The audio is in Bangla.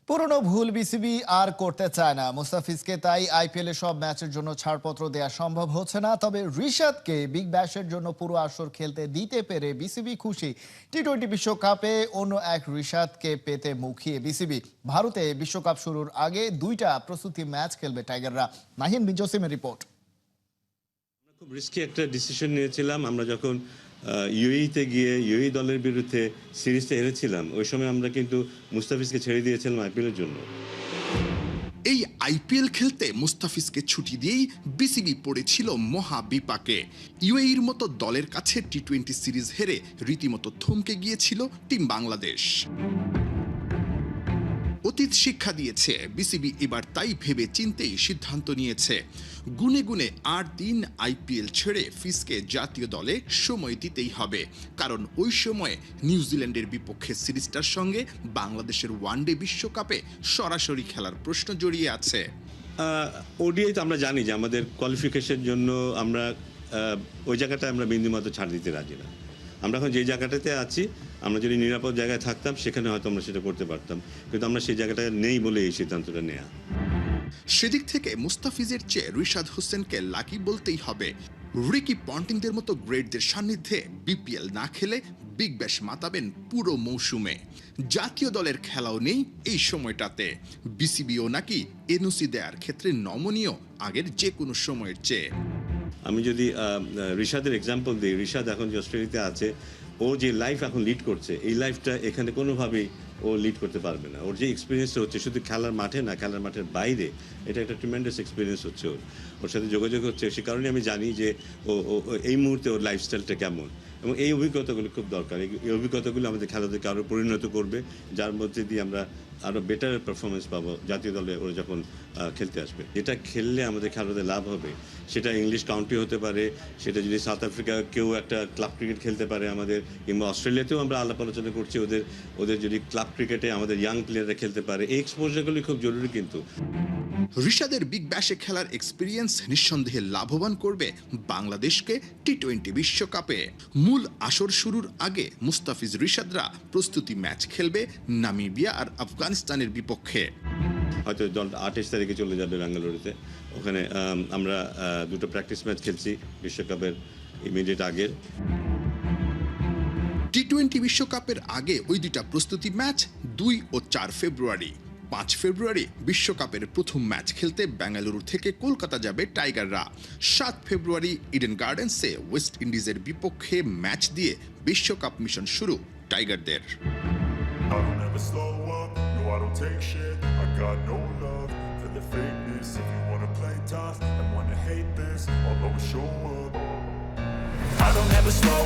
পুরনো ভুল বিসিবি আর করতে চায় না। মুস্তাফিজকে তাই আইপিএল সব ম্যাচের জন্য ছাড়পত্র দেওয়া সম্ভব হচ্ছে না। তবে রিশাদকে বিগ ব্যাশের জন্য পুরো আসর খেলতে দিতে পেরে বিসিবি খুশি। টি-20 বিশ্বকাপে অন্য এক রিশাদকে পেতে মুখিয়ে বিসিবি। ভারতে বিশ্বকাপ শুরুর আগে দুইটা প্রস্তুতি ম্যাচ খেলবে টাইগাররা। নাহিন বিন জসিমের রিপোর্ট। খুব রিস্কি একটা ডিসিশন নিয়েছিলাম আমরা যখন ইউএইতে গিয়ে ইউএই দলের বিরুদ্ধে সিরিজটা হেরেছিলাম। ওই সময় আমরা কিন্তু মুস্তাফিজকে ছেড়ে দিয়েছিলাম আইপিএলের জন্য। এই আইপিএল খেলতে মুস্তাফিজকে ছুটি দিয়েই বিসিবি পড়েছিল মহা বিপাকে। ইউএইর মতো দলের কাছে টি-20 সিরিজ হেরে রীতিমতো থমকে গিয়েছিল টিম বাংলাদেশ। অতীত শিক্ষা দিয়েছে বিসিবি, এবার তাই ভেবে চিন্তেই সিদ্ধান্ত নিয়েছে। গুনে গুনে 8 দিন আইপিএল ছেড়ে ফিসকে জাতীয় দলে সময় দিতেই হবে, কারণ ওই সময়ে নিউজিল্যান্ডের বিপক্ষে সিরিজটার সঙ্গে বাংলাদেশের ওয়ানডে বিশ্বকাপে সরাসরি খেলার প্রশ্ন জড়িয়ে আছে। ওডিআই তো আমরা জানি যে আমাদের কোয়ালিফিকেশনের জন্য আমরা ওই জায়গাটা আমরা বিন্দুমাত্র ছাড় দিতে রাজি না। আমরা এখন যে জায়গাটাতে আছি, আমরা যদি নিরাপদ জায়গায় থাকতাম সেখানে হয়তো আমরা সেটা করতে পারতাম, কিন্তু আমরা সেই জায়গাটা নেই বলে এই সিদ্ধান্তটা নেওয়া। সেদিক থেকে মুস্তাফিজের চেয়ে রিশাদ হোসেনকে লাকি বলতেই হবে। রিকি পন্টিংদের মতো গ্রেটদের সান্নিধ্যে বিপিএল না খেলে বিগ ব্যাশ মাতাবেন পুরো মৌসুমে। জাতীয় দলের খেলাও নেই এই সময়টাতে। বিসিবিও নাকি এনওসি দেওয়ার ক্ষেত্রে নমনীয় আগের যে কোনো সময়ের চেয়ে। আমি যদি রিশাদের এক্সাম্পল দিই, রিশাদ এখন যে অস্ট্রেলিয়াতে আছে, ও যে লাইফ এখন লিড করছে, এই লাইফটা এখানে কোনোভাবেই ও লিড করতে পারবে না। ওর যে এক্সপিরিয়েন্সটা হচ্ছে শুধু খেলার মাঠে না, খেলার মাঠের বাইরে, এটা একটা ট্রিমেন্ডাস এক্সপিরিয়েন্স হচ্ছে ওর সাথে যোগাযোগ হচ্ছে। সে কারণে আমি জানি যে ও এই মুহূর্তে ওর লাইফস্টাইলটা কেমন, এবং এই অভিজ্ঞতাগুলো খুব দরকার। এই অভিজ্ঞতাগুলো আমাদের খেলাদেরকে আরও পরিণত করবে, যার মধ্যে দিয়ে আমরা আরও বেটার পারফরমেন্স পাবো জাতীয় দলে ওরা যখন খেলতে আসবে। যেটা খেললে আমাদের খেলাতে লাভ হবে, সেটা ইংলিশ কাউন্টি হতে পারে, সেটা যদি সাউথ আফ্রিকা কেউ একটা ক্লাব ক্রিকেট খেলতে পারে আমাদের, কিংবা অস্ট্রেলিয়াতেও আমরা আলাপ আলোচনা করছি ওদের যদি ক্লাব ক্রিকেটে আমাদের ইয়াং প্লেয়াররা খেলতে পারে, এই এক্সপোজারগুলি খুব জরুরি। কিন্তু রিশাদের বিগ ব্যাশে খেলার এক্সপিরিয়েন্স নিঃসন্দেহে লাভবান করবে বাংলাদেশকে টি-20 বিশ্বকাপে। মূল আসর শুরুর আগে মুস্তাফিজ রিশাদরা প্রস্তুতি ম্যাচ খেলবে নামিবিয়া আর আফগানিস্তানের বিপক্ষে। হয়তো দল 28 তারিখে চলে যাবে বেঙ্গালুরুতে। ওখানে আমরা দুটো প্র্যাকটিস ম্যাচ খেলছি বিশ্বকাপের ইমিডিয়েট আগের। টি-20 বিশ্বকাপের আগে ওই দুটা প্রস্তুতি ম্যাচ 2 ও 4 ফেব্রুয়ারি। 5 ফেব্রুয়ারি বিশ্বকাপের প্রথম ম্যাচ খেলতে বেঙ্গালুরু থেকে কলকাতা যাবে টাইগাররা। 7 ফেব্রুয়ারি ইডেন গার্ডেন্সে ওয়েস্ট ইন্ডিজের বিপক্ষে ম্যাচ দিয়ে বিশ্বকাপ মিশন শুরু টাইগারদের। I don't ever slow